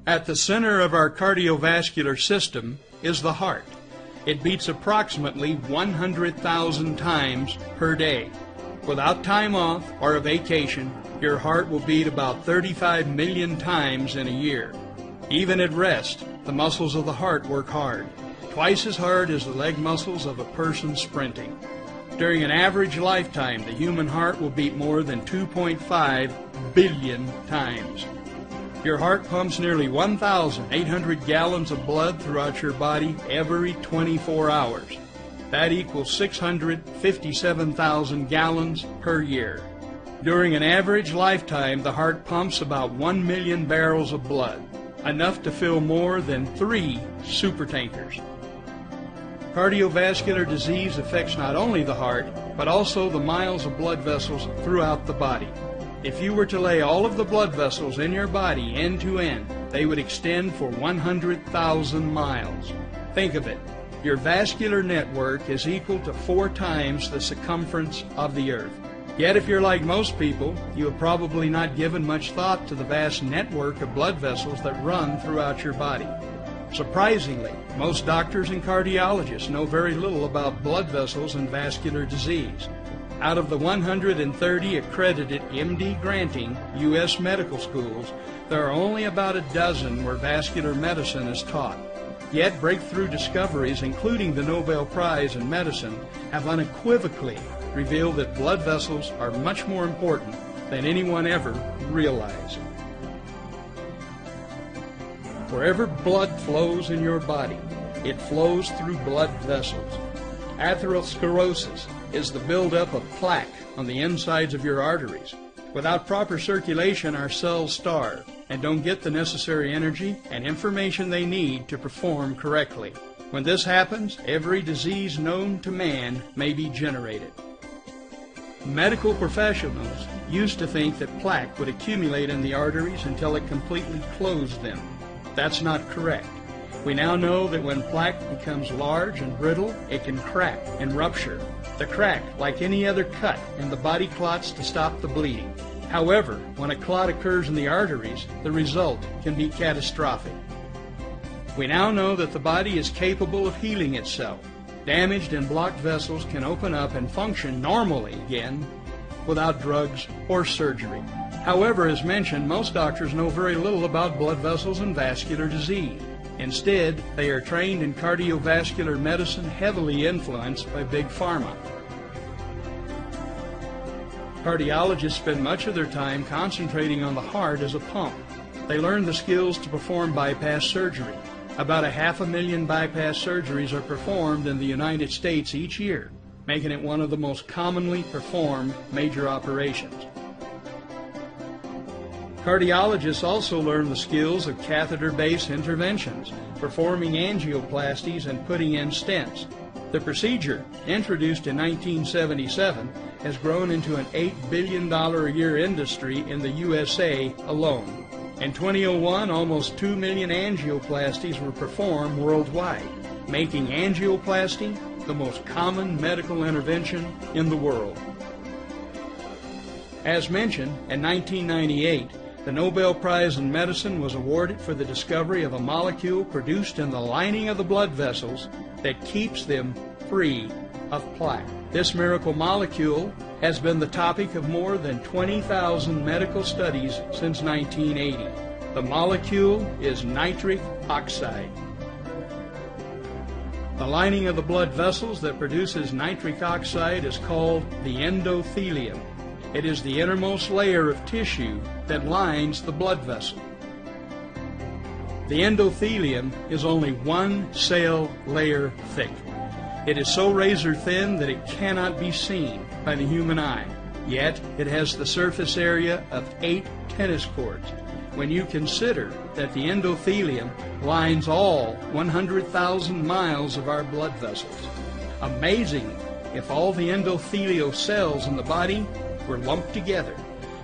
At the center of our cardiovascular system is the heart. It beats approximately 100,000 times per day. Without time off or a vacation, your heart will beat about 35 million times in a year. Even at rest, the muscles of the heart work hard, twice as hard as the leg muscles of a person sprinting. During an average lifetime, the human heart will beat more than 2.5 billion times. Your heart pumps nearly 1,800 gallons of blood throughout your body every 24 hours. That equals 657,000 gallons per year. During an average lifetime, the heart pumps about 1 million barrels of blood, enough to fill more than 3 supertankers. Cardiovascular disease affects not only the heart, but also the miles of blood vessels throughout the body. If you were to lay all of the blood vessels in your body end to end, they would extend for 100,000 miles. Think of it. Your vascular network is equal to 4 times the circumference of the earth. Yet if you're like most people, you have probably not given much thought to the vast network of blood vessels that run throughout your body. Surprisingly, most doctors and cardiologists know very little about blood vessels and vascular disease. Out of the 130 accredited MD granting U.S. medical schools, there are only about a dozen where vascular medicine is taught. Yet breakthrough discoveries, including the Nobel Prize in Medicine, have unequivocally revealed that blood vessels are much more important than anyone ever realized. Wherever blood flows in your body, it flows through blood vessels. Atherosclerosis is the buildup of plaque on the insides of your arteries. Without proper circulation, our cells starve and don't get the necessary energy and information they need to perform correctly. When this happens, every disease known to man may be generated. Medical professionals used to think that plaque would accumulate in the arteries until it completely closed them. That's not correct. We now know that when plaque becomes large and brittle, it can crack and rupture. The crack, like any other cut, and the body clots to stop the bleeding. However, when a clot occurs in the arteries, the result can be catastrophic. We now know that the body is capable of healing itself. Damaged and blocked vessels can open up and function normally again without drugs or surgery. However, as mentioned, most doctors know very little about blood vessels and vascular disease. Instead, they are trained in cardiovascular medicine heavily influenced by Big Pharma. Cardiologists spend much of their time concentrating on the heart as a pump. They learn the skills to perform bypass surgery. About 500,000 bypass surgeries are performed in the United States each year, making it one of the most commonly performed major operations. Cardiologists also learn the skills of catheter-based interventions, performing angioplasties and putting in stents. The procedure, introduced in 1977, has grown into an $8 billion a year industry in the USA alone. In 2001, almost 2 million angioplasties were performed worldwide, making angioplasty the most common medical intervention in the world. As mentioned, in 1998, the Nobel Prize in Medicine was awarded for the discovery of a molecule produced in the lining of the blood vessels that keeps them free of plaque. This miracle molecule has been the topic of more than 20,000 medical studies since 1980. The molecule is nitric oxide. The lining of the blood vessels that produces nitric oxide is called the endothelium. It is the innermost layer of tissue that lines the blood vessel. The endothelium is only 1 cell layer thick. It is so razor thin that it cannot be seen by the human eye. Yet it has the surface area of 8 tennis courts. When you consider that the endothelium lines all 100,000 miles of our blood vessels. Amazing, if all the endothelial cells in the body were lumped together,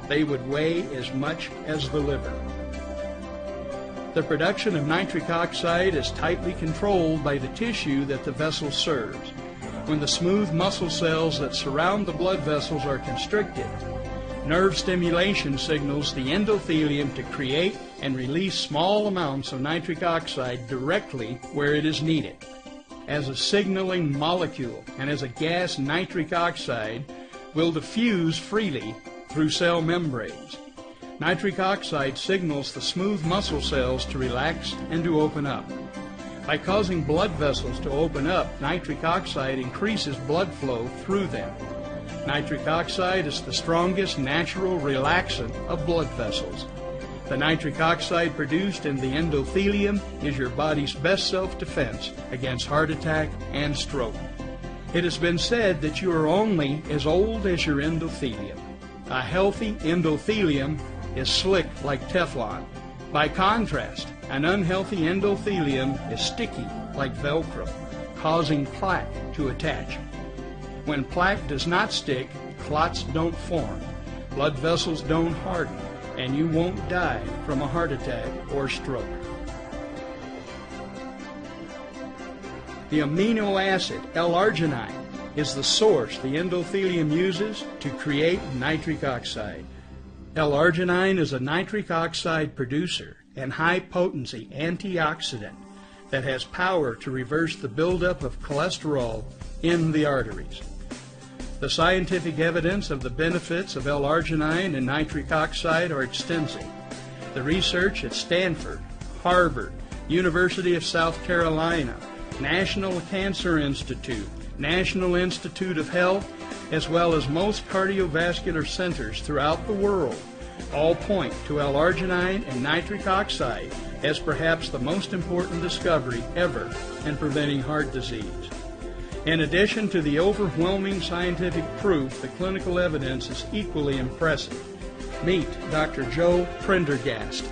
they would weigh as much as the liver. The production of nitric oxide is tightly controlled by the tissue that the vessel serves. When the smooth muscle cells that surround the blood vessels are constricted, nerve stimulation signals the endothelium to create and release small amounts of nitric oxide directly where it is needed. As a signaling molecule and as a gas, nitric oxide will diffuse freely through cell membranes. Nitric oxide signals the smooth muscle cells to relax and to open up. By causing blood vessels to open up, nitric oxide increases blood flow through them. Nitric oxide is the strongest natural relaxant of blood vessels. The nitric oxide produced in the endothelium is your body's best self-defense against heart attack and stroke. It has been said that you are only as old as your endothelium. A healthy endothelium is slick like Teflon. By contrast, an unhealthy endothelium is sticky like Velcro, causing plaque to attach. When plaque does not stick, clots don't form, blood vessels don't harden, and you won't die from a heart attack or stroke. The amino acid L-arginine is the source the endothelium uses to create nitric oxide. L-arginine is a nitric oxide producer and high-potency antioxidant that has power to reverse the buildup of cholesterol in the arteries. The scientific evidence of the benefits of L-arginine and nitric oxide are extensive. The research at Stanford, Harvard, University of South Carolina, National Cancer Institute, National Institute of Health, as well as most cardiovascular centers throughout the world, all point to L-arginine and nitric oxide as perhaps the most important discovery ever in preventing heart disease. In addition to the overwhelming scientific proof, the clinical evidence is equally impressive. Meet Dr. Joe Prendergast.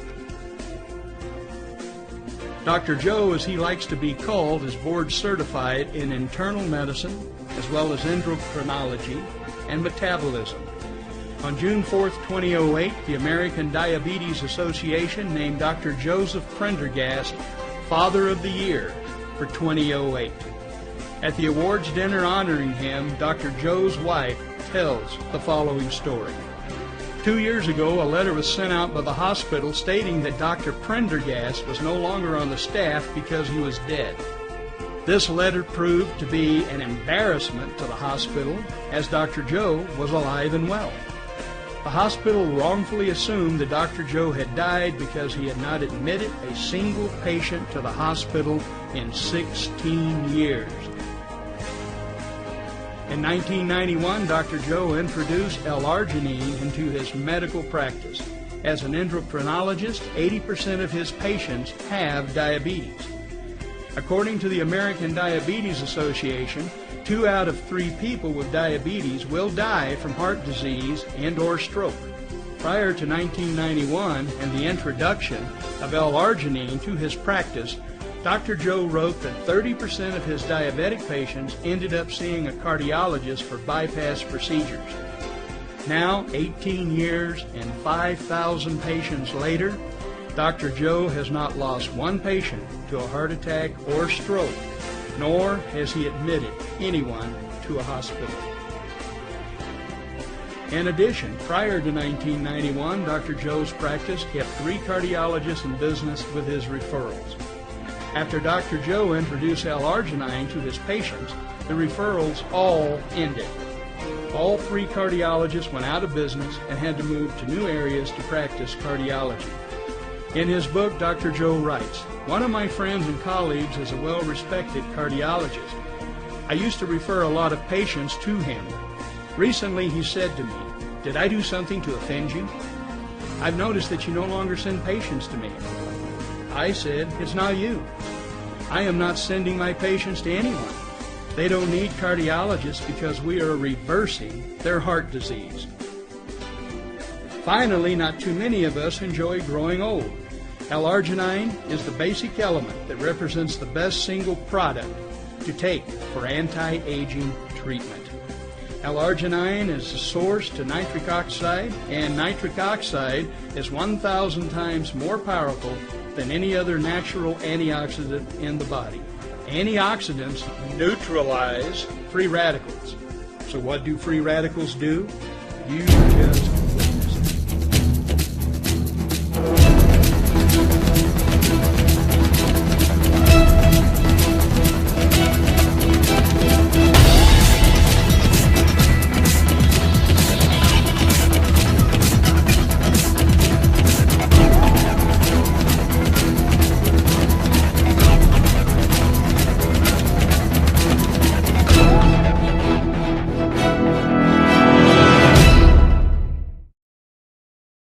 Dr. Joe, as he likes to be called, is board certified in internal medicine as well as endocrinology and metabolism. On June 4, 2008, the American Diabetes Association named Dr. Joseph Prendergast Father of the Year for 2008. At the awards dinner honoring him, Dr. Joe's wife tells the following story. 2 years ago, a letter was sent out by the hospital stating that Dr. Prendergast was no longer on the staff because he was dead. This letter proved to be an embarrassment to the hospital, as Dr. Joe was alive and well. The hospital wrongfully assumed that Dr. Joe had died because he had not admitted a single patient to the hospital in 16 years. In 1991, Dr. Joe introduced L-arginine into his medical practice. As an endocrinologist, 80% of his patients have diabetes. According to the American Diabetes Association, 2 out of 3 people with diabetes will die from heart disease and/or stroke. Prior to 1991 and the introduction of L-arginine to his practice, Dr. Joe wrote that 30% of his diabetic patients ended up seeing a cardiologist for bypass procedures. Now, 18 years and 5,000 patients later, Dr. Joe has not lost one patient to a heart attack or stroke, nor has he admitted anyone to a hospital. In addition, prior to 1991, Dr. Joe's practice kept 3 cardiologists in business with his referrals. After Dr. Joe introduced L-arginine to his patients, the referrals all ended. All 3 cardiologists went out of business and had to move to new areas to practice cardiology. In his book, Dr. Joe writes, "One of my friends and colleagues is a well-respected cardiologist. I used to refer a lot of patients to him. Recently he said to me, 'Did I do something to offend you? I've noticed that you no longer send patients to me.' I said, 'It's not you. I am not sending my patients to anyone. They don't need cardiologists because we are reversing their heart disease.'" Finally, not too many of us enjoy growing old. L-arginine is the basic element that represents the best single product to take for anti-aging treatment. L-arginine is the source to nitric oxide, and nitric oxide is 1,000 times more powerful than any other natural antioxidant in the body. Antioxidants neutralize free radicals. So what do free radicals do? You just